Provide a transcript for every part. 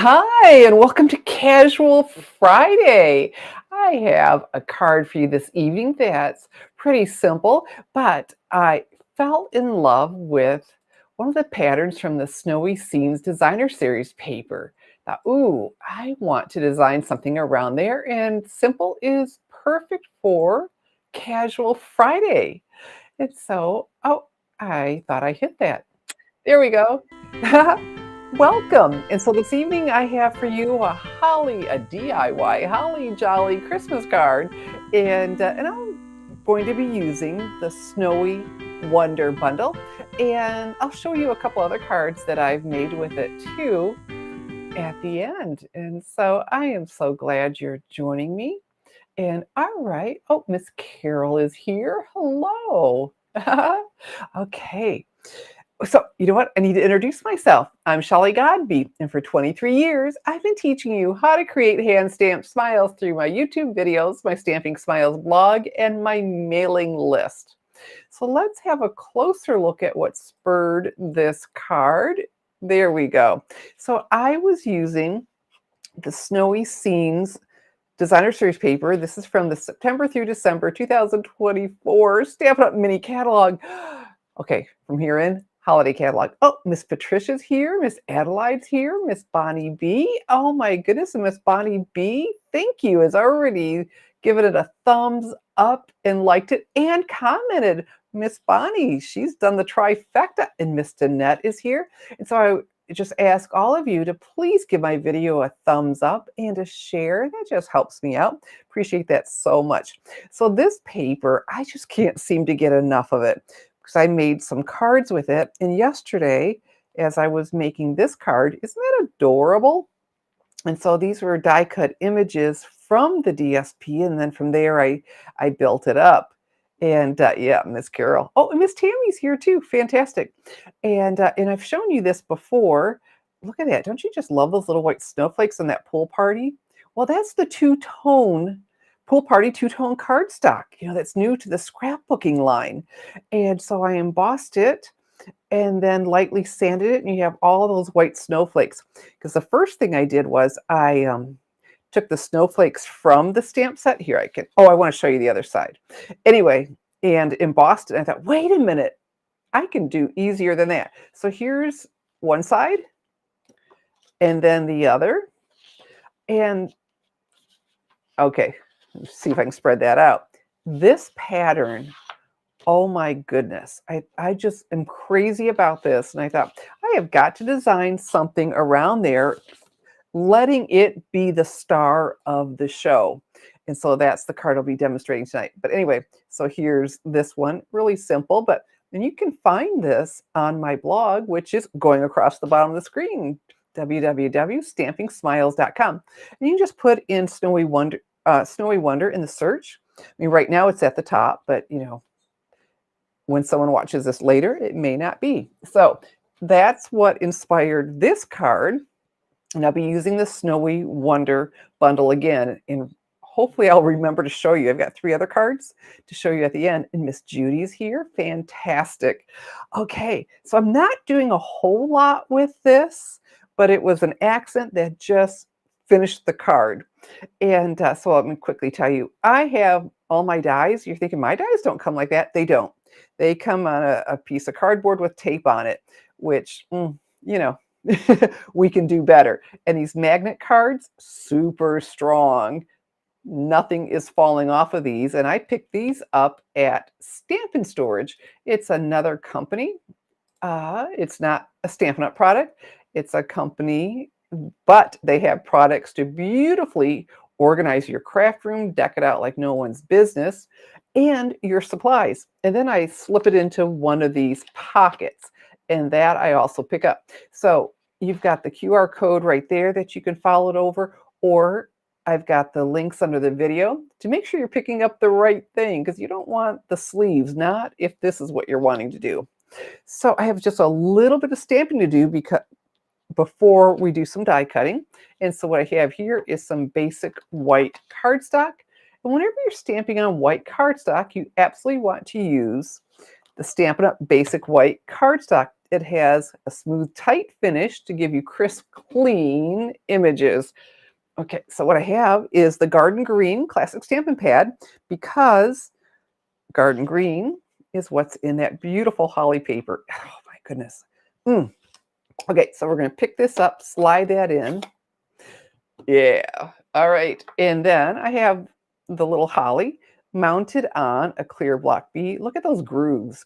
Hi, and welcome to Casual Friday. I have a card for you this evening that's pretty simple, but I fell in love with one of the patterns from the Snowy Scenes Designer Series paper. Thought, ooh, I want to design something around there, and simple is perfect for Casual Friday. And so, I thought I hit that. There we go. Welcome. And so this evening I have for you a DIY Holly Jolly Christmas card. And I'm going to be using the Snowy Wonder bundle. And I'll show you a couple other cards that I've made with it too at the end. And so I am so glad you're joining me. And all right. Oh, Miss Carol is here. Hello. Okay. So, you know what? I need to introduce myself. I'm Shelley Godby, and for 23 years, I've been teaching you how to create hand stamped smiles through my YouTube videos, my Stamping Smiles blog, and my mailing list. So, let's have a closer look at what spurred this card. There we go. So, I was using the Snowy Scenes Designer Series paper. This is from the September through December 2024 Stampin' Up! Mini Catalog. Okay, from here in, holiday catalog. Oh, Miss Patricia's here, Miss Adelaide's here, Miss Bonnie B. Oh my goodness, and Miss Bonnie B, thank you, has already given it a thumbs up and liked it and commented. Miss Bonnie, she's done the trifecta, and Miss Danette is here. And so I just ask all of you to please give my video a thumbs up and a share. That just helps me out. Appreciate that so much. So this paper, I just can't seem to get enough of it because I made some cards with it. And yesterday, as I was making this card, isn't that adorable? And so these were die cut images from the DSP, and then from there I built it up. And yeah, Miss Carol. Oh, and Miss Tammy's here too. Fantastic. And I've shown you this before. Look at that. Don't you just love those little white snowflakes on that pool party? Well, that's the two-tone pool party two-tone cardstock. You know, that's new to the scrapbooking line. And so I embossed it and then lightly sanded it, and you have all those white snowflakes. Because the first thing I did was I took the snowflakes from the stamp set. Here I can, oh, I want to show you the other side. Anyway, and embossed it. And I thought, wait a minute, I can do easier than that. So here's one side, and then the other. And okay, let's see if I can spread that out. This pattern, oh my goodness, I just am crazy about this. And I thought, I have got to design something around there, letting it be the star of the show. And so that's the card I'll be demonstrating tonight. But anyway, so here's this one, really simple, but and you can find this on my blog, which is going across the bottom of the screen, www.stampingsmiles.com. And you can just put in Snowy Wonder in the search. I mean, right now it's at the top, but you know, when someone watches this later, it may not be. So that's what inspired this card. And I'll be using the Snowy Wonder bundle again. And hopefully I'll remember to show you. I've got 3 other cards to show you at the end. And Miss Judy's here. Fantastic. Okay, so I'm not doing a whole lot with this, but it was an accent that just finished the card. And so let me quickly tell you, I have all my dies. You're thinking my dies don't come like that. They don't. They come on a piece of cardboard with tape on it, which, you know, we can do better. And these magnet cards, super strong. Nothing is falling off of these. And I picked these up at Stampin' Storage. It's another company. It's not a Stampin' Up! Product. It's a company, but they have products to beautifully organize your craft room, deck it out like no one's business, and your supplies. And then I slip it into one of these pockets, and that I also pick up. So you've got the QR code right there that you can follow it over, or I've got the links under the video to make sure you're picking up the right thing, because you don't want the sleeves, not if this is what you're wanting to do. So I have just a little bit of stamping to do because before we do some die cutting. And so what I have here is some basic white cardstock. And whenever you're stamping on white cardstock, you absolutely want to use the Stampin' Up! Basic White cardstock. it has a smooth, tight finish to give you crisp, clean images. Okay, so what I have is the Garden Green Classic Stampin' Pad, because Garden Green is what's in that beautiful holly paper. Oh my goodness. Okay, so we're going to pick this up, slide that in. Yeah. All right. And then I have the little holly mounted on a clear block bead. Look at those grooves.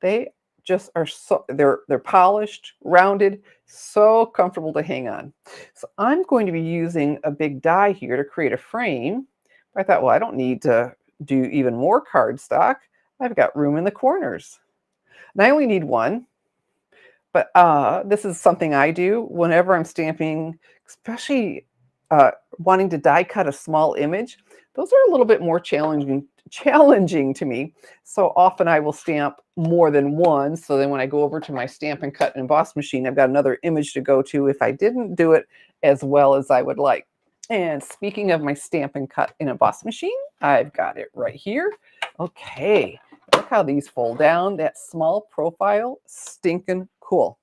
They just are so, they're polished, rounded, so comfortable to hang on. So I'm going to be using a big die here to create a frame. I thought, well, I don't need to do even more cardstock. I've got room in the corners. And I only need one. But this is something I do whenever I'm stamping, especially wanting to die cut a small image. Those are a little bit more challenging to me. So often I will stamp more than one. So then when I go over to my Stampin' Cut and Emboss machine, I've got another image to go to if I didn't do it as well as I would like. And speaking of my Stampin' Cut and Emboss machine, I've got it right here. Okay. Look how these fold down. That small profile, stinking cool.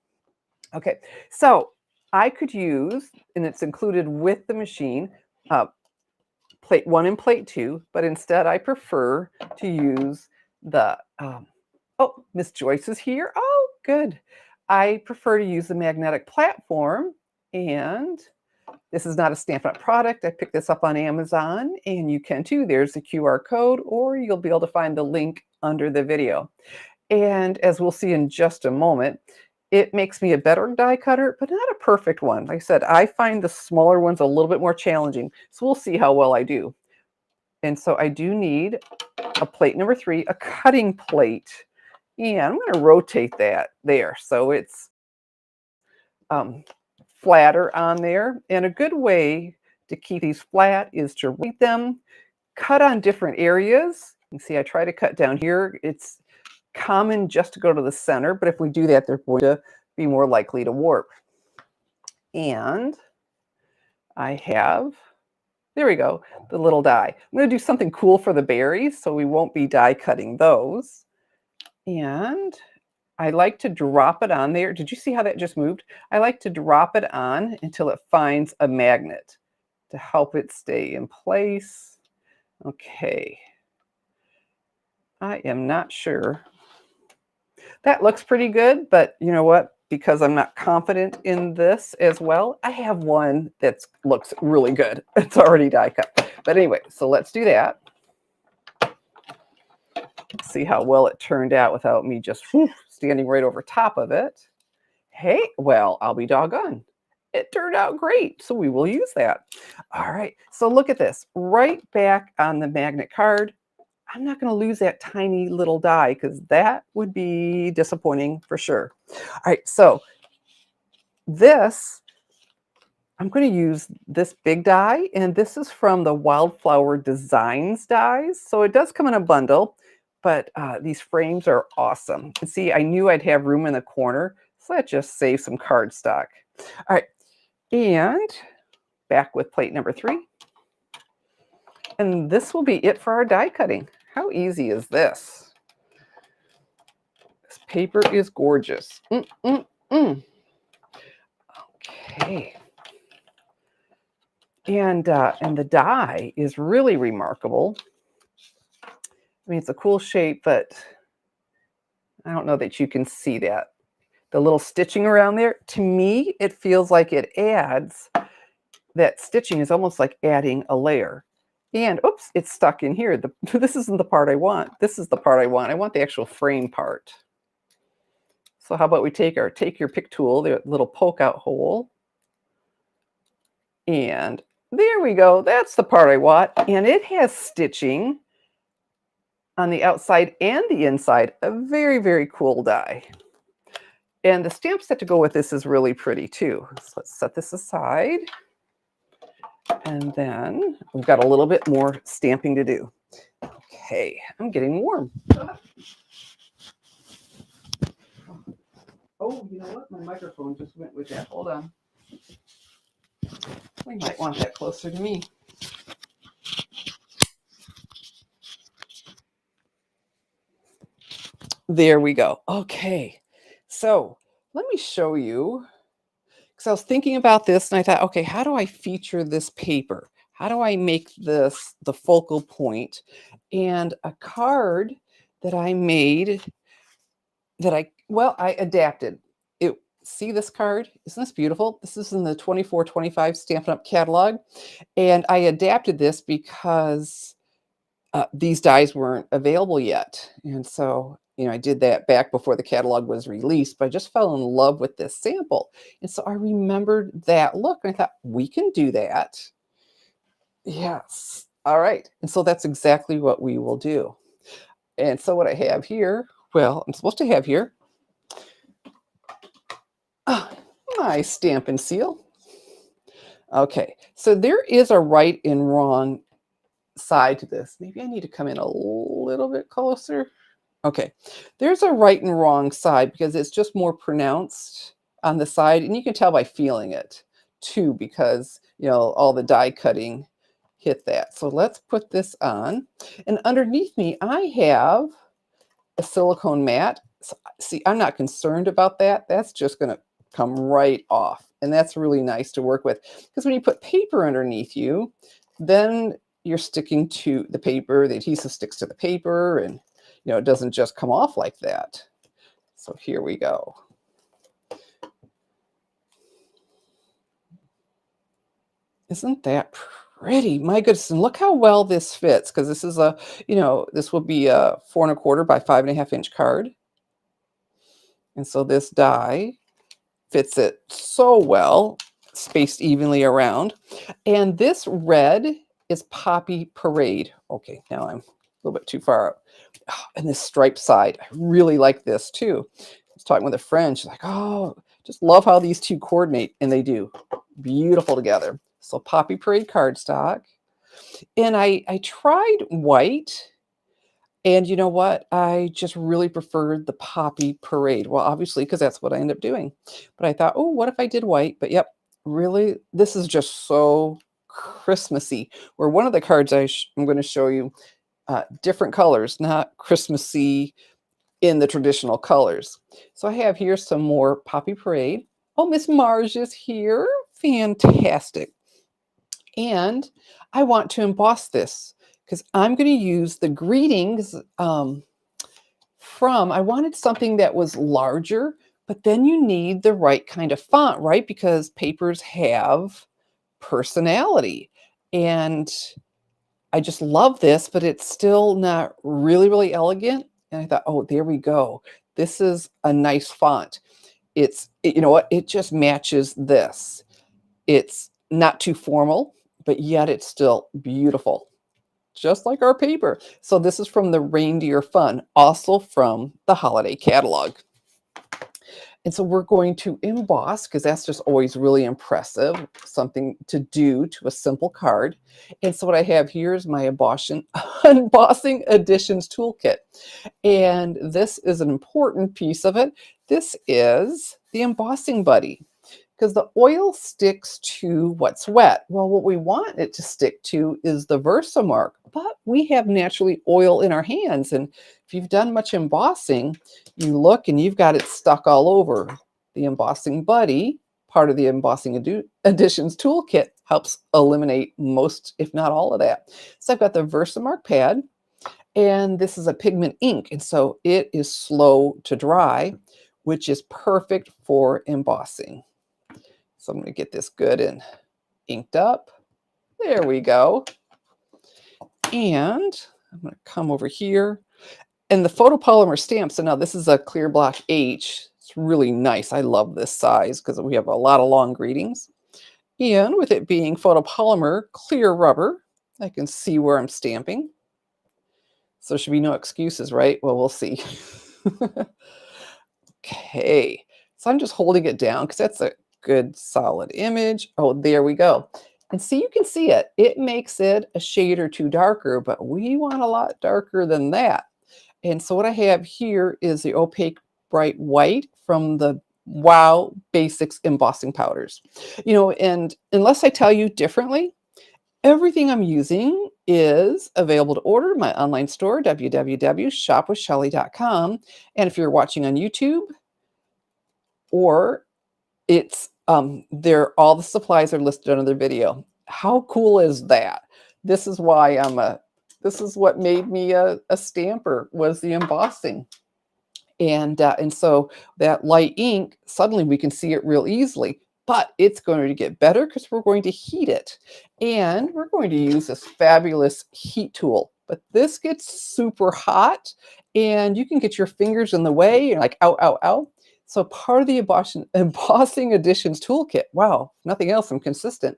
Okay, so I could use, and it's included with the machine, plate 1 and plate 2, but instead I prefer to use the, oh, Miss Joyce is here. Oh, good. I prefer to use the magnetic platform, and this is not a Stampin' Up! Product. I picked this up on Amazon, and you can too. There's the QR code, or you'll be able to find the link under the video. And as we'll see in just a moment, it makes me a better die cutter, but not a perfect one. Like I said, I find the smaller ones a little bit more challenging. So we'll see how well I do. And so I do need a plate number 3, a cutting plate. And I'm going to rotate that there so it's flatter on there. And a good way to keep these flat is to rotate them, cut on different areas. You can see I try to cut down here. It's common just to go to the center, but if we do that, they're going to be more likely to warp. And I have, there we go, the little die. I'm going to do something cool for the berries, so we won't be die cutting those. And I like to drop it on there. Did you see how that just moved? I like to drop it on until it finds a magnet to help it stay in place. Okay. I am not sure. That looks pretty good, but you know what? Because I'm not confident in this as well, I have one that looks really good. It's already die cut. But anyway, so let's do that. See how well it turned out without me just standing right over top of it. Hey, well, I'll be doggone. It turned out great, so we will use that. All right, so look at this. Right back on the magnet card, I'm not going to lose that tiny little die because that would be disappointing for sure. All right, so this, I'm going to use this big die, and this is from the Wildflower Designs dies. So it does come in a bundle, but these frames are awesome. And see, I knew I'd have room in the corner, so that just saves some cardstock. All right, and back with plate number 3. And this will be it for our die cutting. How easy is this? This paper is gorgeous. Okay. And the die is really remarkable. I mean, it's a cool shape, but I don't know that you can see that. The little stitching around there, to me, it feels like it adds, that stitching is almost like adding a layer. And oops, it's stuck in here. This isn't the part I want. This is the part I want. I want the actual frame part. So how about we take your pick tool, the little poke out hole. And there we go. That's the part I want. And it has stitching on the outside and the inside. A very, very cool die. And the stamp set to go with this is really pretty too. So let's set this aside. And then we've got a little bit more stamping to do. Okay, I'm getting warm. Oh, you know what? My microphone just went with that. Hold on. We might want that closer to me. There we go. Okay, So let me show you, because I was thinking about this and I thought, okay, how do I feature this paper? How do I make this the focal point? And a card that I made that I adapted. It See this card? Isn't this beautiful? This is in the 24-25 Stampin' Up! Catalog. And I adapted this because these dies weren't available yet. And so, I did that back before the catalog was released, but I just fell in love with this sample. And so I remembered that look and I thought, we can do that. Yes. All right. And so that's exactly what we will do. And so what I have here, well, I'm supposed to have here ah, my Stampin' seal. Okay. So there is a right and wrong side to this. Maybe I need to come in a little bit closer. Okay, there's a right and wrong side because it's just more pronounced on the side, and you can tell by feeling it too, because all the die cutting hit that. So let's put this on, and underneath me I have a silicone mat. See, I'm not concerned about that. That's just going to come right off, and that's really nice to work with, because when you put paper underneath you, then you're sticking to the paper. The adhesive sticks to the paper, and it doesn't just come off like that. So here we go. Isn't that pretty? My goodness, and look how well this fits, because this is this will be a 4¼ by 5½ inch card. And so this die fits it so well, spaced evenly around. And this red is Poppy Parade. Okay, now I'm a little bit too far up. Oh, and this striped side, I really like this too. I was talking with a friend. She's like, oh, just love how these two coordinate. And they do. Beautiful together. So Poppy Parade cardstock. And I tried white. And you know what? I just really preferred the Poppy Parade. Well, obviously, because that's what I end up doing. But I thought, oh, what if I did white? But yep, really, this is just so Christmassy. Where one of the cards I'm going to show you, different colors, not Christmassy in the traditional colors. So I have here some more Poppy Parade. Oh, Miss Marge is here. Fantastic. And I want to emboss this because I'm going to use the greetings I wanted something that was larger, but then you need the right kind of font, right? Because papers have personality. And I just love this, but it's still not really, really elegant. And I thought, oh, there we go. This is a nice font. You know what? It just matches this. It's not too formal, but yet it's still beautiful, just like our paper. So this is from the Reindeer Fun, also from the holiday catalog. And so we're going to emboss, because that's just always really impressive, something to do to a simple card. And so what I have here is my embossing additions toolkit. And this is an important piece of it. This is the embossing buddy, because the oil sticks to what's wet. Well, what we want it to stick to is the Versamark, but we have naturally oil in our hands. And if you've done much embossing, you look and you've got it stuck all over. The embossing buddy, part of the embossing additions toolkit, helps eliminate most, if not all of that. So I've got the Versamark pad, and this is a pigment ink. And so it is slow to dry, which is perfect for embossing. So I'm going to get this good and inked up. There we go. And I'm going to come over here. And the photopolymer stamp, so now this is a clear block H. It's really nice. I love this size because we have a lot of long greetings. And with it being photopolymer clear rubber, I can see where I'm stamping. So there should be no excuses, right? Well, we'll see. Okay. So I'm just holding it down because that's a good solid image. Oh, there we go. And see, you can see it. It makes it a shade or two darker, but we want a lot darker than that. And so what I have here is the opaque bright white from the Wow Basics embossing powders. And unless I tell you differently, everything I'm using is available to order in my online store, www.shopwithshelly.com. And if you're watching on YouTube, or it's there all the supplies are listed under the video. How cool is that? This is why this is what made me a stamper, was the embossing. And so that light ink, suddenly we can see it real easily, but it's going to get better because we're going to heat it. And we're going to use this fabulous heat tool. But this gets super hot and you can get your fingers in the way. You're like, ow, ow, ow. So part of the embossing additions toolkit, wow, nothing else, I'm consistent,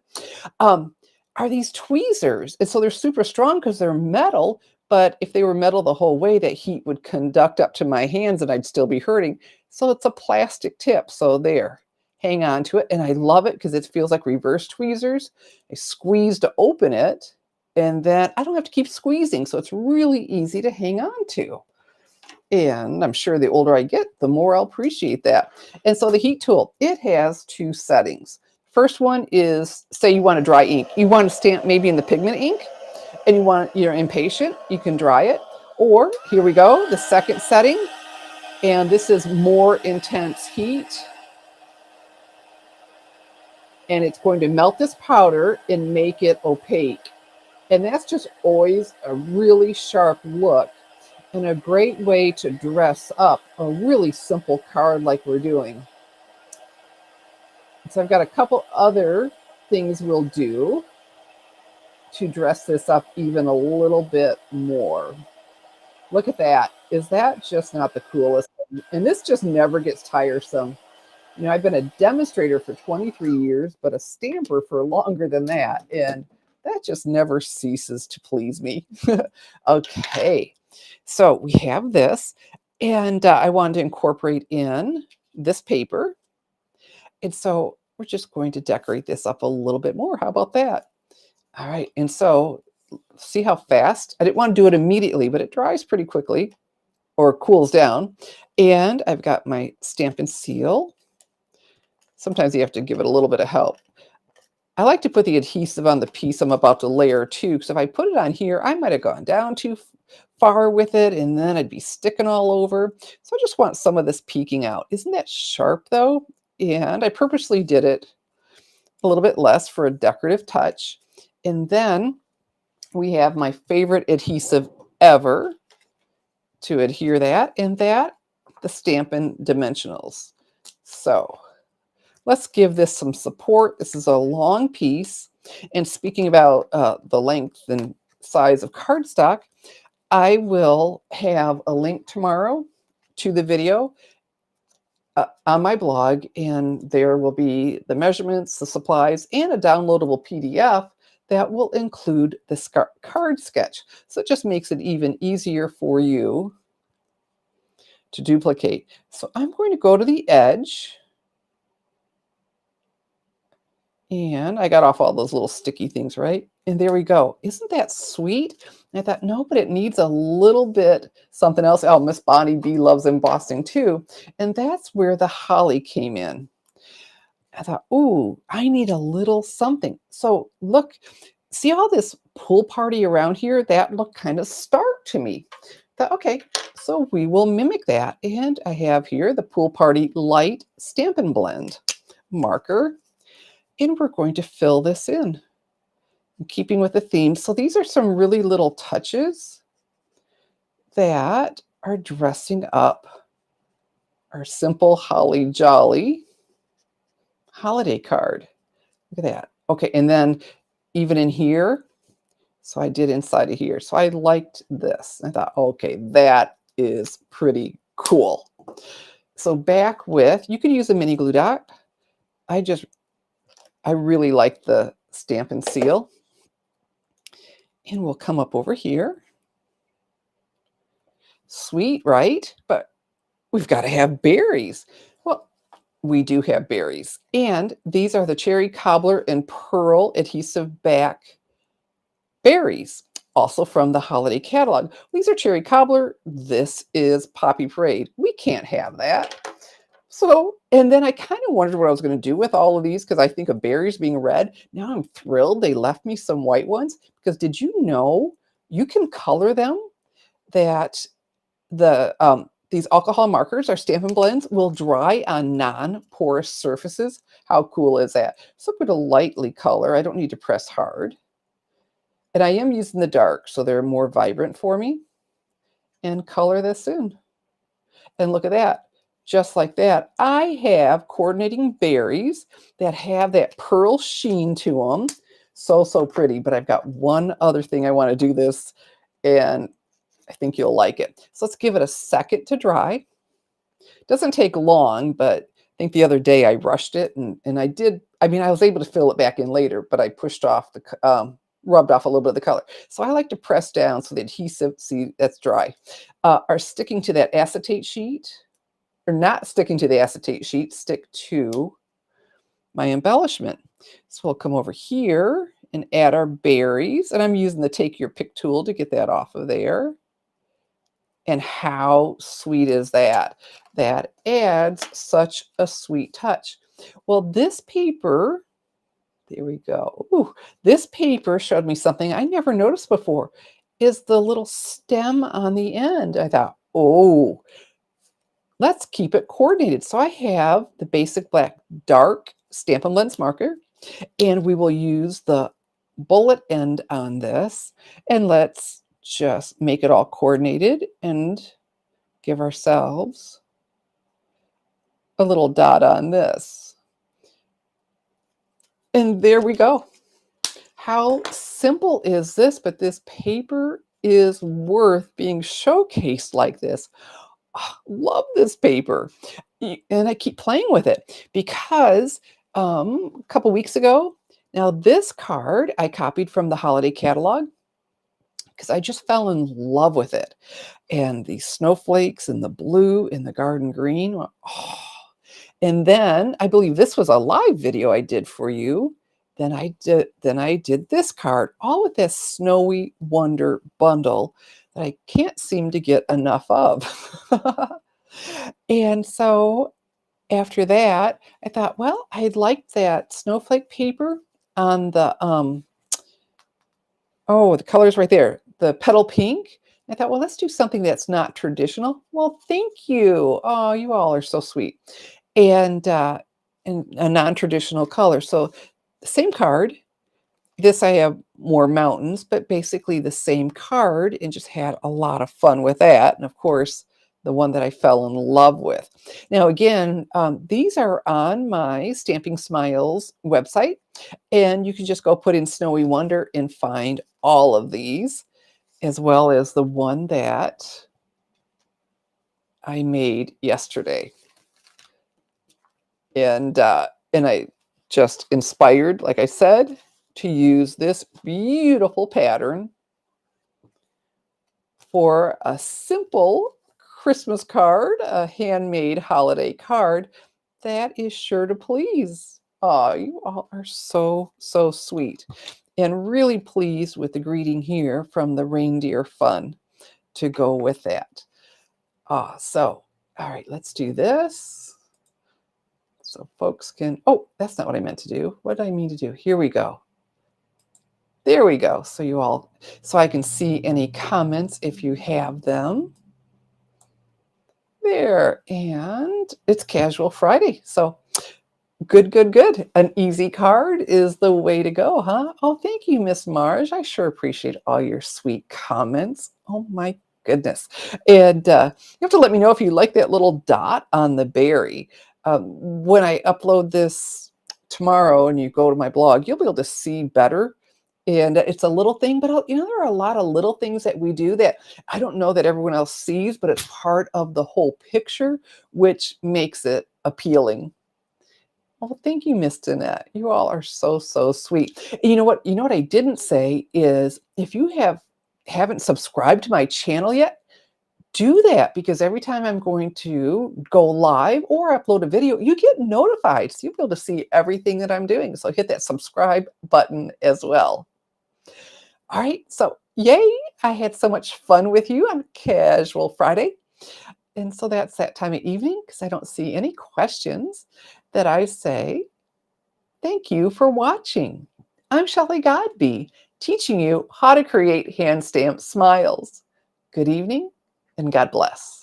um, are these tweezers. And so they're super strong because they're metal, but if they were metal the whole way, that heat would conduct up to my hands and I'd still be hurting. So it's a plastic tip. So there, hang on to it. And I love it because it feels like reverse tweezers. I squeeze to open it and then I don't have to keep squeezing. So it's really easy to hang on to. And I'm sure the older I get, the more I'll appreciate that. And so the heat tool, it has two settings. First one is, say you want to dry ink. You want to stamp maybe in the pigment ink and you're impatient, you can dry it. Or here we go, the second setting. And this is more intense heat. And it's going to melt this powder and make it opaque. And that's just always a really sharp look and a great way to dress up a really simple card like we're doing. So I've got a couple other things we'll do to dress this up even a little bit more. Look at that. Is that just not the coolest? And this just never gets tiresome. You know, I've been a demonstrator for 23 years, but a stamper for longer than that. And that just never ceases to please me. Okay. So we have this, and I wanted to incorporate in this paper. And so we're just going to decorate this up a little bit more. How about that? All right. And so see how fast? I didn't want to do it immediately, but it dries pretty quickly or cools down. And I've got my Stampin' seal. Sometimes you have to give it a little bit of help. I like to put the adhesive on the piece I'm about to layer too, because if I put it on here, I might have gone down too far with it and then I'd be sticking all over. So I just want some of this peeking out. Isn't that sharp though? And I purposely did it a little bit less for a decorative touch. And then we have my favorite adhesive ever to adhere that, and that, the Stampin' Dimensionals. So let's give this some support. This is a long piece. And speaking about the length and size of cardstock, I will have a link tomorrow to the video on my blog, and there will be the measurements, the supplies, and a downloadable PDF that will include the card sketch. So it just makes it even easier for you to duplicate. So I'm going to go to the edge. And I got off all those little sticky things, right? And there we go. Isn't that sweet? And I thought, no, but it needs a little bit something else. Oh, Miss Bonnie B loves embossing too. And that's where the holly came in. I thought, ooh, I need a little something. So look, see all this pool party around here? That looked kind of stark to me. I thought, okay, so we will mimic that. And I have here the Pool Party Light Stampin' Blend marker. And we're going to fill this in, keeping with the theme. So these are some really little touches that are dressing up our simple holly jolly holiday card. Look at that. Okay, and then even in here, so I did inside of here. So I liked this. I thought, okay, that is pretty cool. So back with, you could use a mini glue dot. I really like the Stampin' Seal. And we'll come up over here. Sweet, right? But we've got to have berries. Well, we do have berries. And these are the Cherry Cobbler and Pearl Adhesive-Backed Berries, also from the holiday catalog. These are Cherry Cobbler. This is Poppy Parade. We can't have that. So, and then I kind of wondered what I was going to do with all of these because I think of berries being red. Now I'm thrilled they left me some white ones because did you know you can color them? That the these alcohol markers, our Stampin' Blends, will dry on non-porous surfaces. How cool is that? So I'm going to lightly color. I don't need to press hard. And I am using the dark, so they're more vibrant for me. And color this in. And look at that. Just like that, I have coordinating berries that have that pearl sheen to them. So, so pretty. But I've got one other thing I want to do this, and I think you'll like it. So let's give it a second to dry. Doesn't take long, but I think the other day I rushed it, and I did. I mean, I was able to fill it back in later, but I pushed off the rubbed off a little bit of the color. So I like to press down so the adhesive, see, that's dry, are sticking to that acetate sheet, or not sticking to the acetate sheet, stick to my embellishment. So we'll come over here and add our berries, and I'm using the Take Your Pick tool to get that off of there. And how sweet is that? That adds such a sweet touch. Well, this paper, there we go. Ooh, this paper showed me something I never noticed before, is the little stem on the end. I thought, oh, let's keep it coordinated. So I have the basic black dark Stampin' Lens marker, and we will use the bullet end on this, and let's just make it all coordinated and give ourselves a little dot on this. And there we go. How simple is this? But this paper is worth being showcased like this. Oh, love this paper. And I keep playing with it because a couple weeks ago, now this card I copied from the holiday catalog because I just fell in love with it. And the snowflakes and the blue and the garden green. Oh. And then I believe this was a live video I did for you. Then I did this card, all with this Snowy Wonder bundle that I can't seem to get enough of. And so after that, I thought, well, I liked that snowflake paper on the oh, the colors right there, the petal pink. I thought, well, let's do something that's not traditional. Well, thank you. Oh, you all are so sweet. And a non-traditional color. So the same card. This I have more mountains, but basically the same card, and just had a lot of fun with that. And of course, the one that I fell in love with. Now, again, these are on my Stamping Smiles website, and you can just go put in Snowy Wonder and find all of these, as well as the one that I made yesterday. And I just inspired, like I said, to use this beautiful pattern for a simple Christmas card, a handmade holiday card that is sure to please. Oh, you all are so, so sweet. And really pleased with the greeting here from the Reindeer Fun to go with that. So, all right, let's do this. So folks can, oh, that's not what I meant to do. What did I mean to do? Here we go. There we go. So you all, so I can see any comments if you have them. There, and it's Casual Friday. So good, good, good. An easy card is the way to go, huh? Oh, thank you, Miss Marge. I sure appreciate all your sweet comments. Oh my goodness. And you have to let me know if you like that little dot on the berry. When I upload this tomorrow and you go to my blog, you'll be able to see better. And it's a little thing, but you know, there are a lot of little things that we do that I don't know that everyone else sees, but it's part of the whole picture, which makes it appealing. Well, thank you, Miss Danette. You all are so, so sweet. And you know what? You know what I didn't say is, if you haven't subscribed to my channel yet, do that, because every time I'm going to go live or upload a video, you get notified. So you'll be able to see everything that I'm doing. So hit that subscribe button as well. All right. So yay. I had so much fun with you on Casual Friday. And so that's that time of evening, because I don't see any questions, that I say thank you for watching. I'm Shelley Godby, teaching you how to create hand stamped smiles. Good evening and God bless.